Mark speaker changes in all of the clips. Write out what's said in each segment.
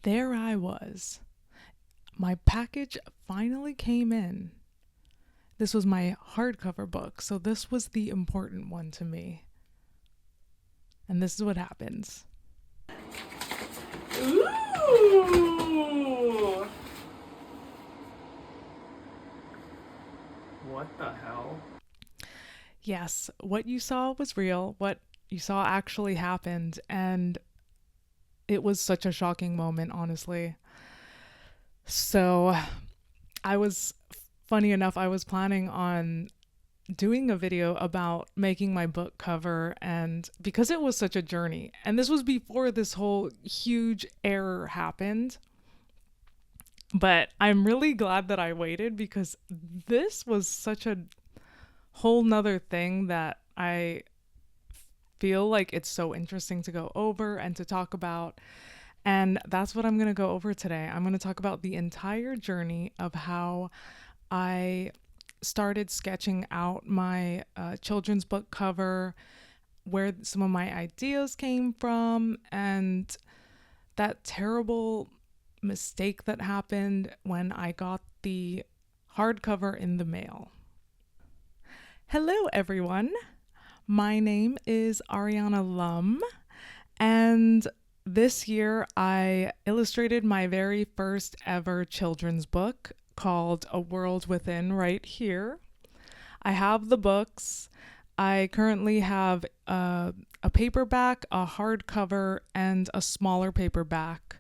Speaker 1: there I was. My package finally came in. This was my hardcover book, so this was the important one to me. And this is what happens.
Speaker 2: Ooh! What the hell?
Speaker 1: Yes, what you saw was real. What you saw actually happened. And it was such a shocking moment, honestly. So I was, funny enough, I was planning on doing a video about making my book cover, and because it was such a journey, and this was before this whole huge error happened, but I'm really glad that I waited because this was such a whole nother thing that I feel like it's so interesting to go over and to talk about. And that's what I'm going to go over today. I'm going to talk about the entire journey of how I started sketching out my children's book cover, where some of my ideas came from, and that terrible mistake that happened when I got the hardcover in the mail. Hello, everyone. My name is Ariana Lum, and this year I illustrated my very first ever children's book called A World Within right here. I have the books. I currently have a paperback, a hardcover, and a smaller paperback.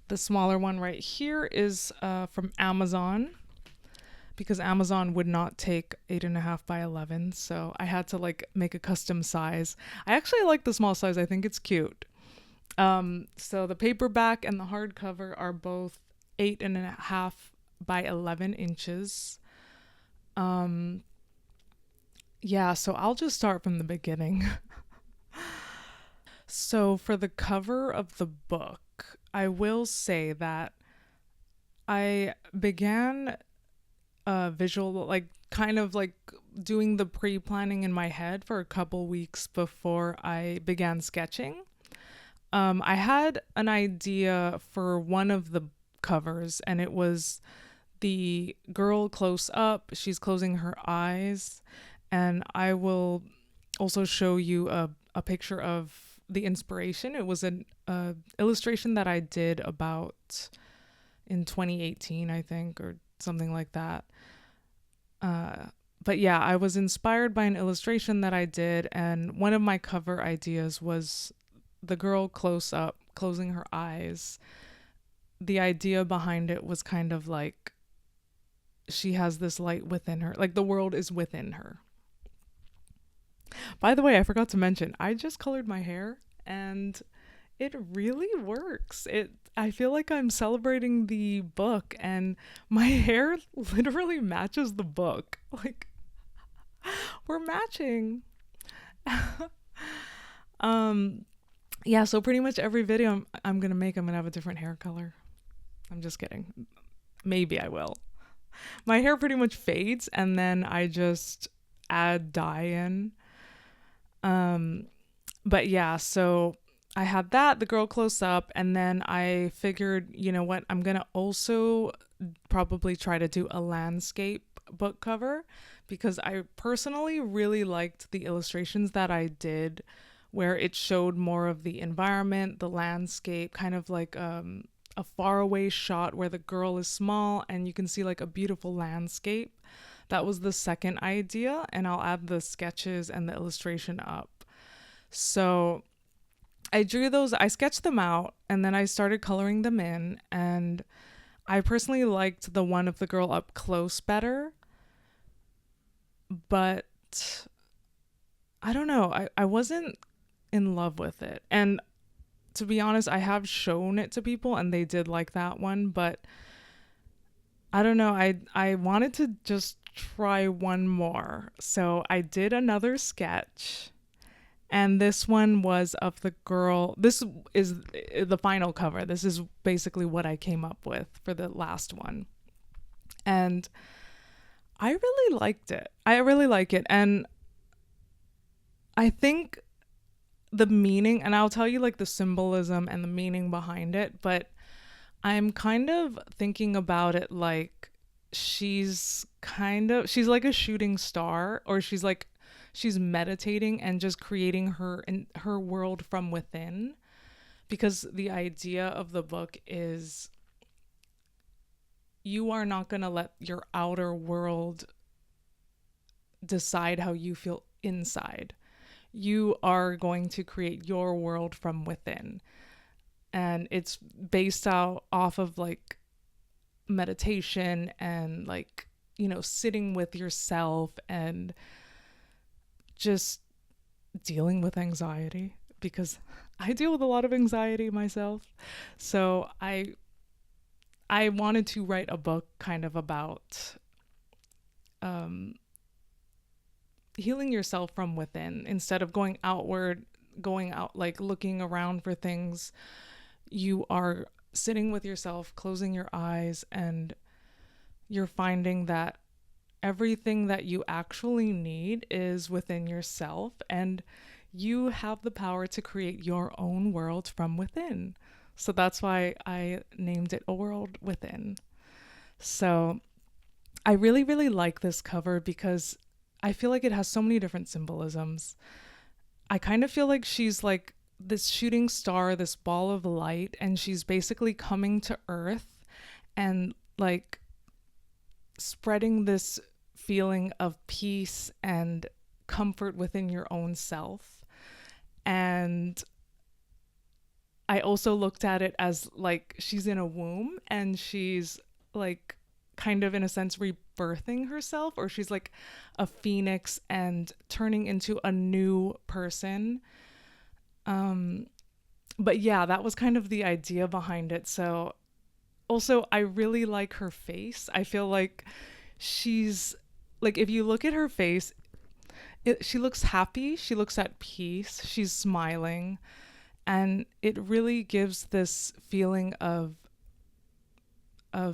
Speaker 1: The smaller one right here is from Amazon because Amazon would not take 8.5 by 11, so I had to like make a custom size. I actually like the small size. I think it's cute. So the paperback and the hardcover are both 8.5 by 11 inches. Yeah, so I'll just start from the beginning. So for the cover of the book, I will say that I began visual, like kind of like doing the pre-planning in my head for a couple weeks before I began sketching. I had an idea for one of the covers, and it was the girl close up. She's closing her eyes, and I will also show you a picture of the inspiration. It was an illustration that I did about in 2018, I think, or something like that. But yeah, I was inspired by an illustration that I did, and one of my cover ideas was the girl close up, closing her eyes. The idea behind it was kind of like she has this light within her, like the world is within her. By the way, I forgot to mention, I just colored my hair and it really works. I feel like I'm celebrating the book and my hair literally matches the book. Like we're matching. Yeah, so pretty much every video I'm going to make, I'm going to have a different hair color. I'm just kidding. Maybe I will. My hair pretty much fades and then I just add dye in. But yeah, so I had that, the girl close up, and then I figured, you know what, I'm gonna also probably try to do a landscape book cover because I personally really liked the illustrations that I did where it showed more of the environment, the landscape, kind of like a faraway shot where the girl is small and you can see like a beautiful landscape. That was the second idea, and I'll add the sketches and the illustration up. So I drew those, I sketched them out, and then I started coloring them in, and I personally liked the one of the girl up close better, but I don't know, I wasn't in love with it. And to be honest, I have shown it to people and they did like that one, but I don't know, I wanted to just try one more. So I did another sketch. And this one was of the girl. This is the final cover. This is basically what I came up with for the last one. And I really liked it. I really like it. And I think the meaning, and I'll tell you like the symbolism and the meaning behind it, but I'm kind of thinking about it like she's like a shooting star, or she's meditating and just creating her world from within, because the idea of the book is you are not going to let your outer world decide how you feel inside. You are going to create your world from within. And it's based out off of like meditation and like, sitting with yourself and just dealing with anxiety, because I deal with a lot of anxiety myself. So I wanted to write a book kind of about um healing yourself from within instead of going outward, going out like looking around for things. You are sitting with yourself, closing your eyes, and you're finding that everything that you actually need is within yourself, and you have the power to create your own world from within. So that's why I named it A World Within. So I really, really like this cover because I feel like it has so many different symbolisms. I kind of feel like she's like this shooting star, this ball of light, and she's basically coming to Earth and like spreading this feeling of peace and comfort within your own self. And I also looked at it as like she's in a womb and she's like kind of in a sense rebirthing herself, or she's like a phoenix and turning into a new person. Um but yeah, that was kind of the idea behind it. So also I really like her face. I feel like she's like, if you look at her face, she looks happy, she looks at peace, she's smiling, and it really gives this feeling of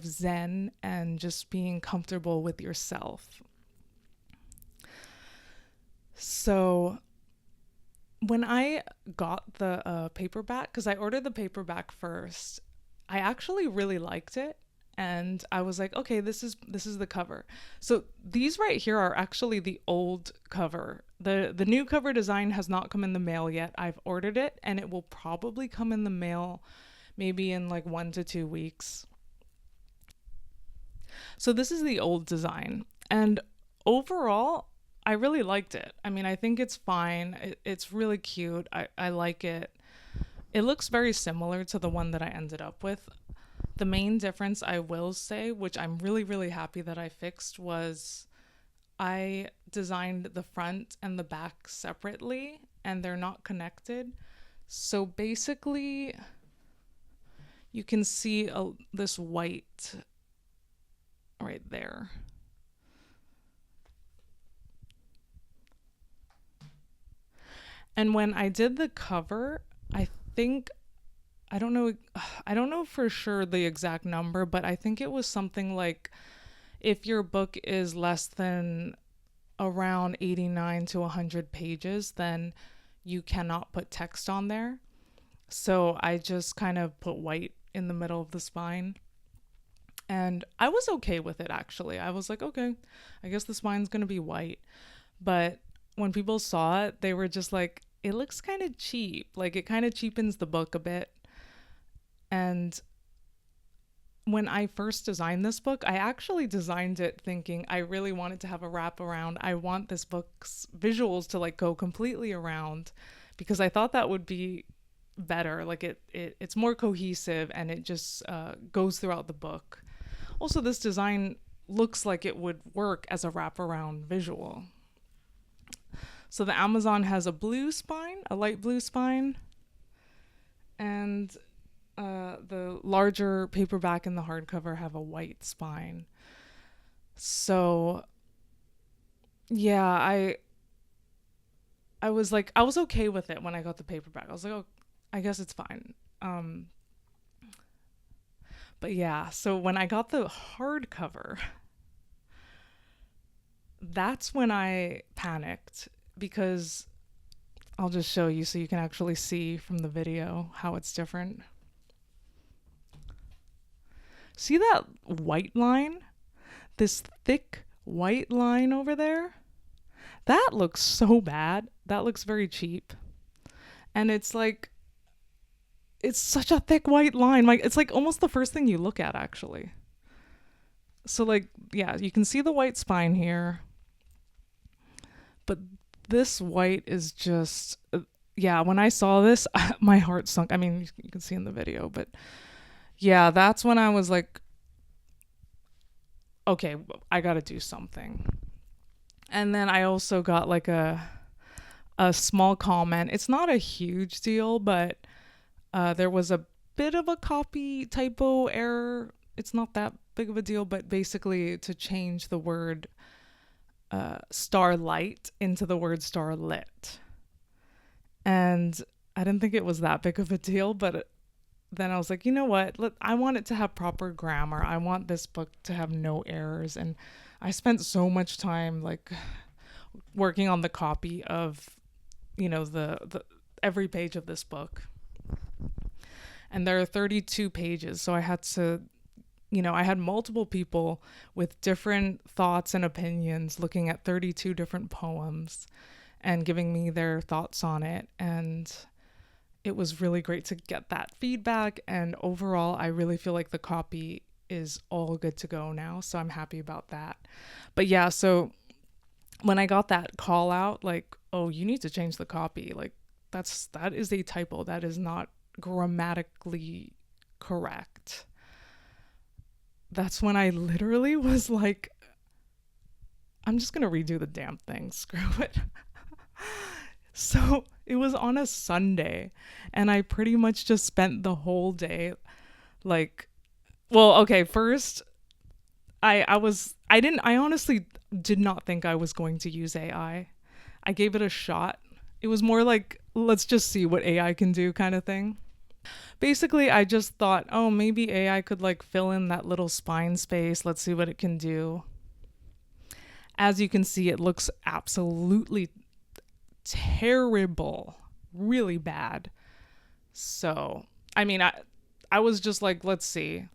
Speaker 1: zen and just being comfortable with yourself. So when I got the paperback, because I ordered the paperback first, I actually really liked it, and I was like, okay, this is the cover. So these right here are actually the old cover. The new cover design has not come in the mail yet. I've ordered it, and it will probably come in the mail maybe in like 1 to 2 weeks. So this is the old design, and overall, I really liked it. I mean, I think it's fine. It's really cute. I like it. It looks very similar to the one that I ended up with. The main difference, I will say, which I'm really, really happy that I fixed, was I designed the front and the back separately, and they're not connected. So basically, you can see this white right there. And when I did the cover, I think I don't know I don't know for sure the exact number, but I think it was something like, if your book is less than around 89 to 100 pages, then you cannot put text on there. So I just kind of put white in the middle of the spine. And I was okay with it, actually. I was like, okay, I guess the spine's going to be white. But when people saw it, they were just like, it looks kind of cheap. Like, it kind of cheapens the book a bit. And when I first designed this book, I actually designed it thinking I really wanted to have a wraparound. I want this book's visuals to like go completely around, because I thought that would be better. Like it's more cohesive, and it just goes throughout the book. Also, this design looks like it would work as a wraparound visual. So the Amazon has a blue spine, a light blue spine, and the larger paperback and the hardcover have a white spine. So yeah, I was like, I was okay with it when I got the paperback. I was like, oh, I guess it's fine. But yeah, so when I got the hardcover, that's when I panicked, because I'll just show you so you can actually see from the video how it's different. See that white line? This thick white line over there? That looks so bad. That looks very cheap. And it's like, it's such a thick white line. Like, it's like almost the first thing you look at, actually. So, like, yeah, you can see the white spine here. But this white is just, yeah, when I saw this, my heart sunk. I mean, you can see in the video, but yeah, that's when I was like, okay, I got to do something. And then I also got like a small comment. It's not a huge deal, but there was a bit of a copy typo error. It's not that big of a deal, but basically to change the word starlight into the word starlit. And I didn't think it was that big of a deal, but then I was like, you know what? I want it to have proper grammar. I want this book to have no errors. And I spent so much time like working on the copy of, the every page of this book. And there are 32 pages, so I had to, I had multiple people with different thoughts and opinions looking at 32 different poems and giving me their thoughts on it. And it was really great to get that feedback. And overall, I really feel like the copy is all good to go now. So I'm happy about that. But yeah, so when I got that call out, like, oh, you need to change the copy. Like, that is a typo. That is not grammatically correct. That's when I literally was like, I'm just going to redo the damn thing. Screw it. So it was on a Sunday, and I pretty much just spent the whole day like, well, okay, first I honestly did not think I was going to use AI. I gave it a shot. It was more like, let's just see what AI can do kind of thing. Basically, I just thought, oh, maybe AI could like fill in that little spine space. Let's see what it can do. As you can see, it looks absolutely terrible, really bad. So, I mean, I was just like, let's see.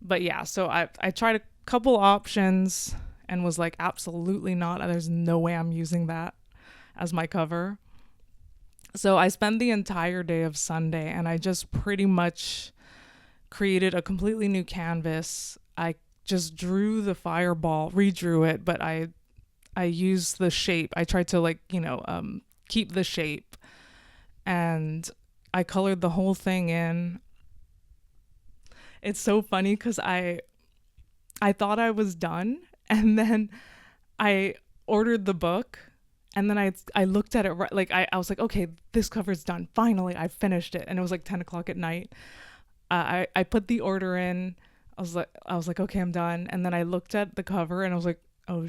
Speaker 1: But yeah, so I tried a couple options and was like, absolutely not. There's no way I'm using that as my cover. So I spent the entire day of Sunday and I just pretty much created a completely new canvas. I just drew the fireball, redrew it, but I used the shape. I tried to like, keep the shape, and I colored the whole thing in. It's so funny because I thought I was done, and then I ordered the book, and then I looked at it, like I was like, okay, this cover's done. Finally, I finished it, and it was like 10 o'clock at night. I put the order in. I was like, okay, I'm done. And then I looked at the cover, and I was like, oh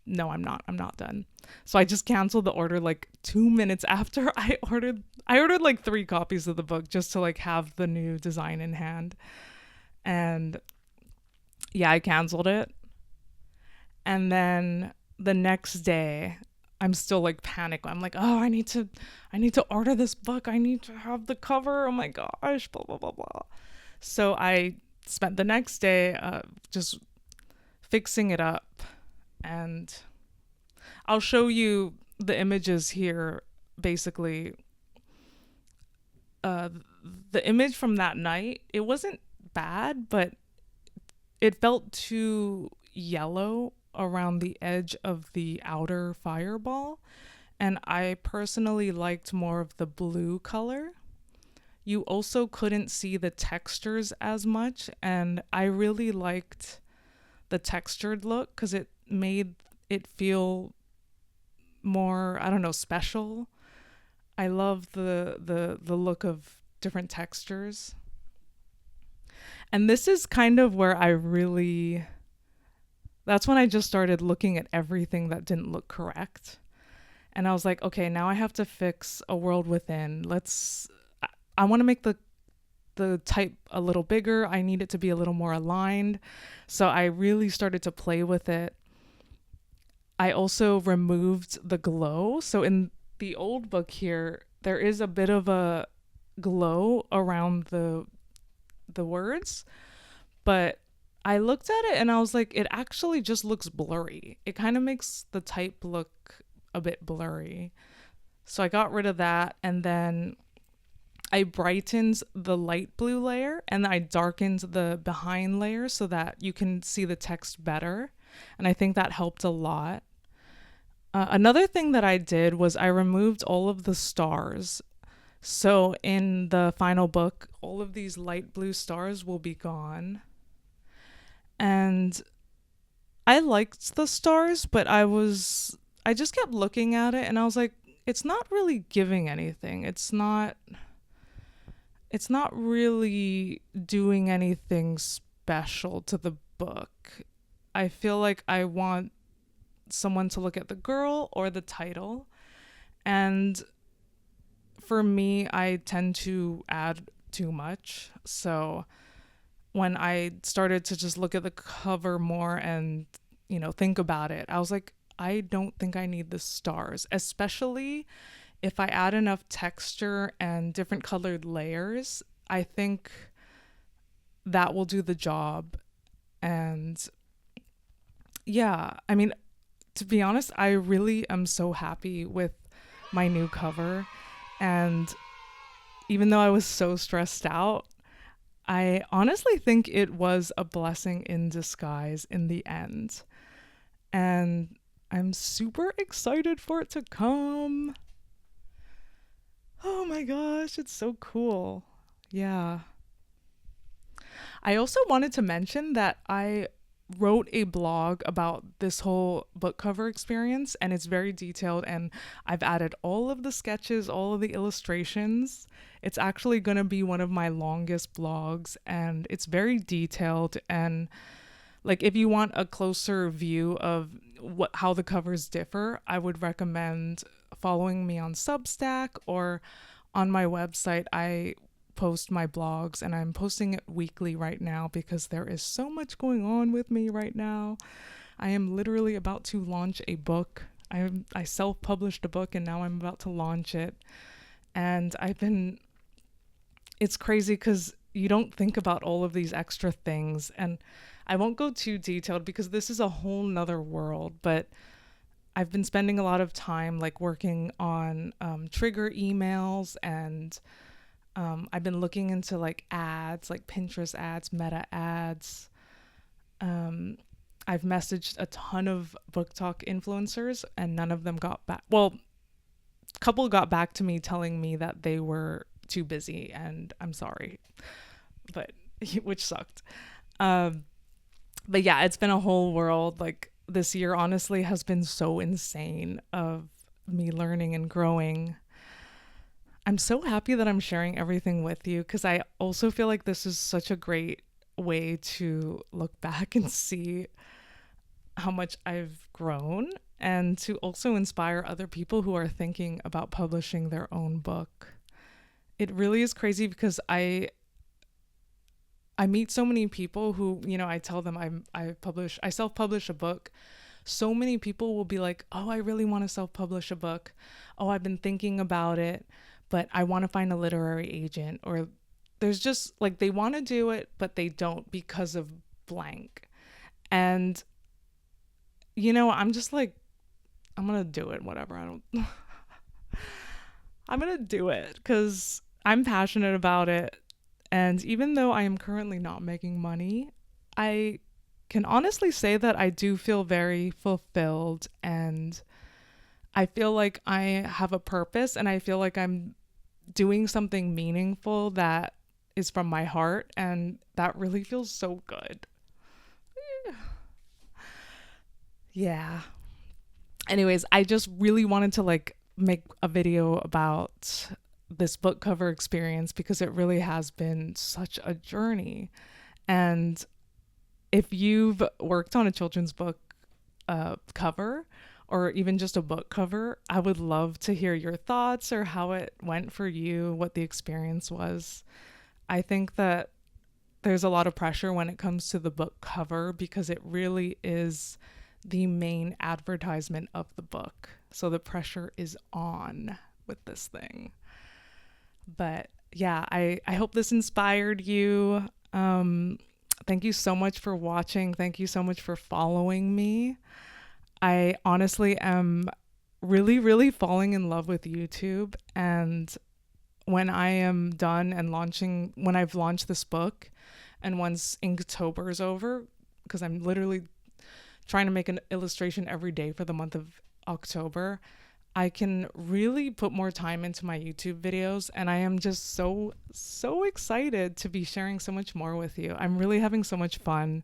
Speaker 1: no, I'm not done. So I just canceled the order like 2 minutes after I ordered like 3 copies of the book just to like have the new design in hand. And yeah, I canceled it. And then the next day, I'm still like panicked. I'm like, oh, I need to order this book. I need to have the cover. Oh my gosh, blah, blah, blah, blah. So I spent the next day just fixing it up. And I'll show you the images here. Basically, the image from that night, it wasn't bad, but it felt too yellow around the edge of the outer fireball, and I personally liked more of the blue color. You also couldn't see the textures as much, and I really liked the textured look because it made it feel more, I don't know, special. I love the look of different textures. And this is kind of where that's when I just started looking at everything that didn't look correct. And I was like, okay, now I have to fix A World Within. I want to make the type a little bigger. I need it to be a little more aligned. So I really started to play with it. I also removed the glow. So in the old book here, there is a bit of a glow around the words, But I looked at it and I was like, it actually just looks blurry. It kind of makes the type look a bit blurry. So I got rid of that, and then I brightened the light blue layer and I darkened the behind layer so that you can see the text better. And I think that helped a lot. Another thing that I did was I removed all of the stars. So in the final book, all of these light blue stars will be gone. And I liked the stars, but I just kept looking at it and I was like, it's not really giving anything. It's not really doing anything special to the book. I feel like I want someone to look at the girl or the title. And for me, I tend to add too much. So when I started to just look at the cover more and, think about it, I was like, I don't think I need the stars, especially if I add enough texture and different colored layers. I think that will do the job. And yeah, I mean, to be honest, I really am so happy with my new cover. And even though I was so stressed out, I honestly think it was a blessing in disguise in the end. And I'm super excited for it to come. Oh my gosh, it's so cool. Yeah. I also wanted to mention that I wrote a blog about this whole book cover experience, and it's very detailed, and I've added all of the sketches, all of the illustrations. It's actually going to be one of my longest blogs, and it's very detailed. And like, if you want a closer view of how the covers differ, I would recommend following me on Substack or on my website. I post my blogs and I'm posting it weekly right now because there is so much going on with me right now. I am literally about to launch a book. I self-published a book and now I'm about to launch it. And it's crazy because you don't think about all of these extra things. And I won't go too detailed because this is a whole nother world, but I've been spending a lot of time like working on trigger emails, and I've been looking into like ads, like Pinterest ads, meta ads. I've messaged a ton of book talk influencers and none of them got back. Well, a couple got back to me telling me that they were too busy, and I'm sorry, but which sucked. But yeah, it's been a whole world. Like, this year honestly has been so insane of me learning and growing. I'm so happy that I'm sharing everything with you because I also feel like this is such a great way to look back and see how much I've grown, and to also inspire other people who are thinking about publishing their own book. It really is crazy because I meet so many people who, I tell them I self-publish a book. So many people will be like, "Oh, I really want to self-publish a book. Oh, I've been thinking about it, but I want to find a literary agent." Or there's just like, they want to do it, but they don't because of blank. And I'm just like, I'm going to do it, whatever. I'm going to do it because I'm passionate about it. And even though I am currently not making money, I can honestly say that I do feel very fulfilled, and I feel like I have a purpose, and I feel like I'm doing something meaningful that is from my heart, and that really feels so good. Yeah. Anyways, I just really wanted to like make a video about this book cover experience because it really has been such a journey. And if you've worked on a children's book cover, or even just a book cover, I would love to hear your thoughts or how it went for you, what the experience was. I think that there's a lot of pressure when it comes to the book cover because it really is the main advertisement of the book. So the pressure is on with this thing. But yeah, I hope this inspired you. Thank you so much for watching. Thank you so much for following me. I honestly am really, really falling in love with YouTube. And when I am done and launching, when I've launched this book, and once Inktober is over, because I'm literally trying to make an illustration every day for the month of October, I can really put more time into my YouTube videos, and I am just so excited to be sharing so much more with you. I'm really having so much fun.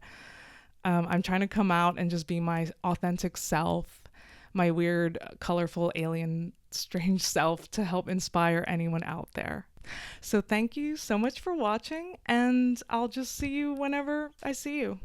Speaker 1: I'm trying to come out and just be my authentic self, my weird, colorful, alien, strange self to help inspire anyone out there. So thank you so much for watching, and I'll just see you whenever I see you.